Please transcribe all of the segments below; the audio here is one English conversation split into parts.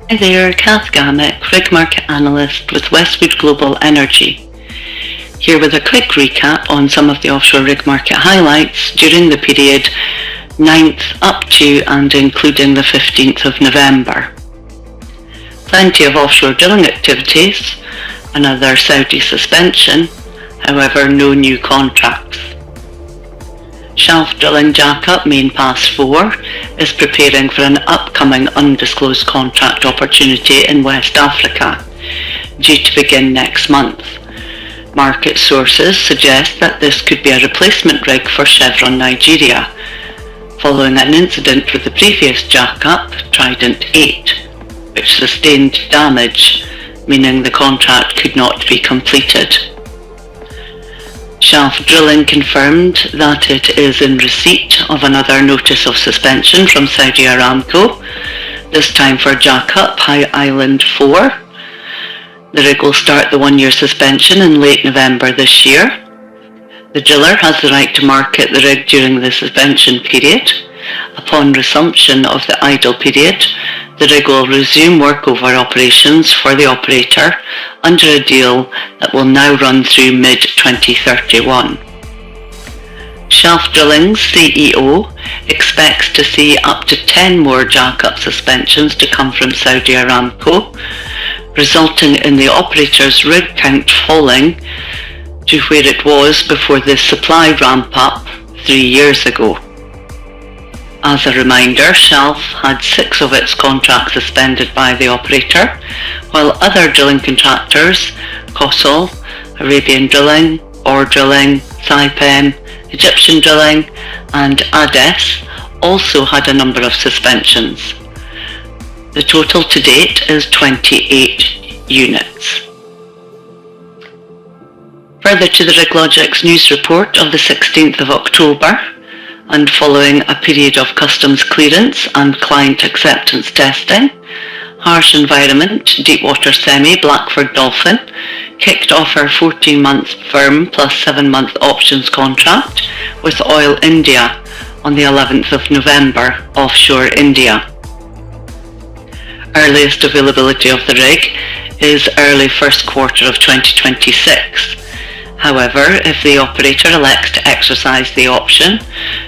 Hi there, Kath Gammack, Rig Market Analyst with Westwood Global Energy. Here with a quick recap on some of the offshore rig market highlights during the period 9th up to and including the 15th of November. Plenty of offshore drilling activities, another Saudi suspension, however no new contracts. Shelf drilling jackup Main Pass 4 is preparing for an upcoming undisclosed contract opportunity in West Africa, due to begin next month. Market sources suggest that this could be a replacement rig for Chevron Nigeria, following an incident with the previous jackup, Trident 8, which sustained damage, meaning the contract could not be completed. Shelf Drilling confirmed that it is in receipt of another notice of suspension from Saudi Aramco, this time for jackup High Island 4. The rig will start the 1-year suspension in late November this year. The driller has the right to market the rig during the suspension period. Upon resumption of the idle period, the rig will resume workover operations for the operator under a deal that will now run through mid-2031. Shelf Drilling's CEO expects to see up to 10 more jackup suspensions to come from Saudi Aramco, resulting in the operator's rig count falling to where it was before the supply ramp-up 3 years ago. As a reminder, Shelf had 6 of its contracts suspended by the operator, while other drilling contractors, COSOL, Arabian Drilling, Or Drilling, Saipem, Egyptian Drilling and ADES also had a number of suspensions. The total to date is 28 units. Further to the RigLogix news report of the 16th of October, and following a period of customs clearance and client acceptance testing, Harsh Environment Deepwater Semi Blackford Dolphin kicked off her 14-month firm plus 7-month options contract with Oil India on the 11th of November offshore India. Earliest availability of the rig is early first quarter of 2026. However, if the operator elects to exercise the option,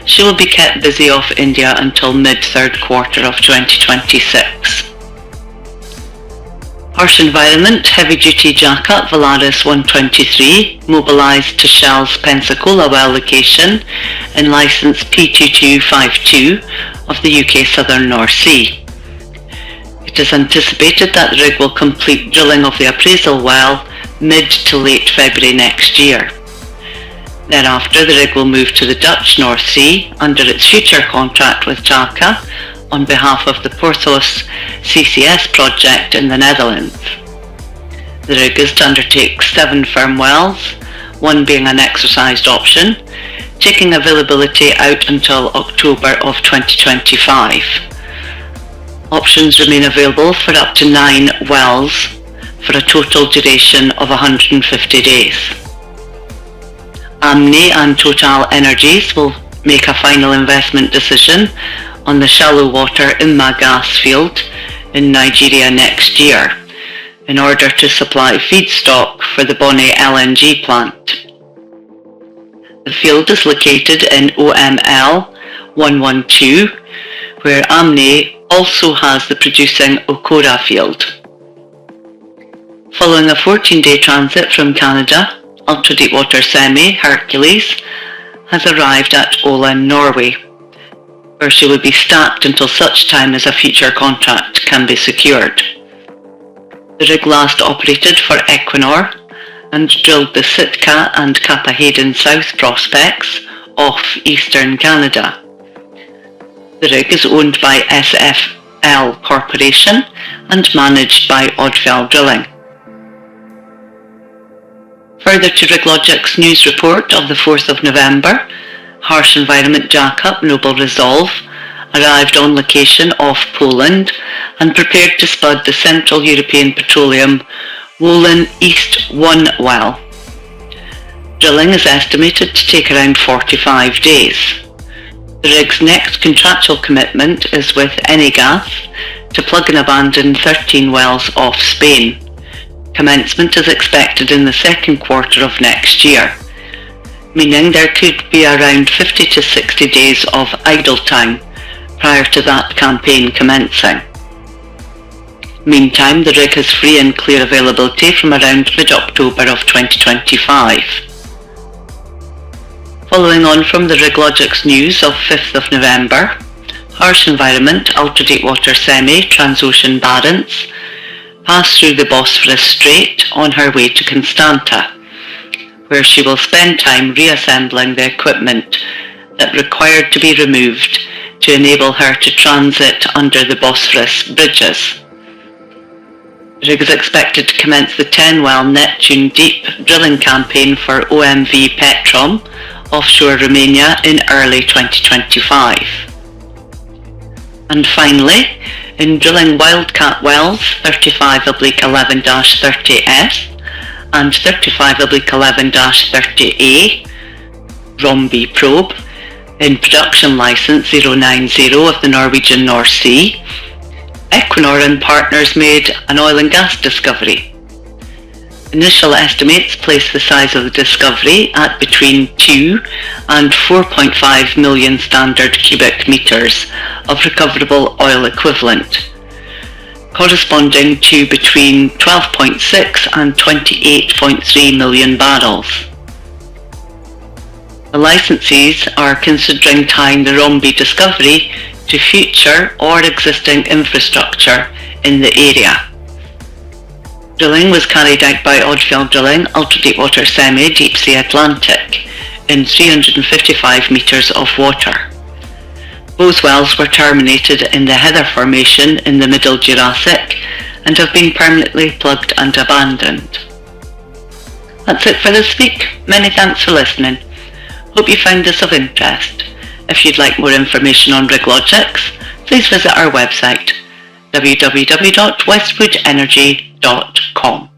she will be kept busy off India until mid-third quarter of 2026. Harsh Environment heavy-duty jackup Valaris 123 mobilised to Shell's Pensacola well location in licence P2252 of the UK Southern North Sea. It is anticipated that the rig will complete drilling of the appraisal well mid to late February next year. Thereafter, the rig will move to the Dutch North Sea under its future contract with JACA on behalf of the Porthos CCS project in the Netherlands. The rig is to undertake 7 firm wells, 1 being an exercised option, taking availability out until October of 2025. Options remain available for up to 9 wells for a total duration of 150 days. Amni and Total Energies will make a final investment decision on the shallow water Imma gas field in Nigeria next year in order to supply feedstock for the Bonny LNG plant. The field is located in OML 112, where Amni also has the producing Okora field. Following a 14-day transit from Canada, ultra-deepwater semi Hercules has arrived at Ola, Norway, where she will be stacked until such time as a future contract can be secured. The rig last operated for Equinor and drilled the Sitka and Cappahayden South prospects off eastern Canada. The rig is owned by SFL Corporation and managed by Odfjell Drilling. Further to RigLogix news report of the 4th of November, Harsh Environment jackup Noble Resolve arrived on location off Poland and prepared to spud the Central European Petroleum Wolin East 1 well. Drilling is estimated to take around 45 days. The rig's next contractual commitment is with Enigas to plug and abandon 13 wells off Spain. Commencement is expected in the second quarter of next year, meaning there could be around 50 to 60 days of idle time prior to that campaign commencing. Meantime, the rig has free and clear availability from around mid-October of 2025. Following on from the RigLogix news of 5th of November, harsh environment ultra-deepwater semi Transocean Barents passed through the Bosphorus Strait on her way to Constanta, where she will spend time reassembling the equipment that required to be removed to enable her to transit under the Bosphorus bridges. The rig is expected to commence the 10-well Neptune Deep drilling campaign for OMV Petrom offshore Romania in early 2025. And finally, in drilling Wildcat wells 35/11-30S and 35/11-30A Romby probe in production license 090 of the Norwegian North Sea, Equinor and partners made an oil and gas discovery. Initial estimates place the size of the discovery at between 2 and 4.5 million standard cubic meters of recoverable oil equivalent, corresponding to between 12.6 and 28.3 million barrels. The licensees are considering tying the Romby discovery to future or existing infrastructure in the area. Drilling was carried out by Odfjell Drilling ultra-deepwater semi Deep Sea Atlantic in 355 metres of water. Both wells were terminated in the Heather Formation in the Middle Jurassic and have been permanently plugged and abandoned. That's it for this week. Many thanks for listening. Hope you found this of interest. If you'd like more information on RigLogix, please visit our website www.westwoodenergy.com.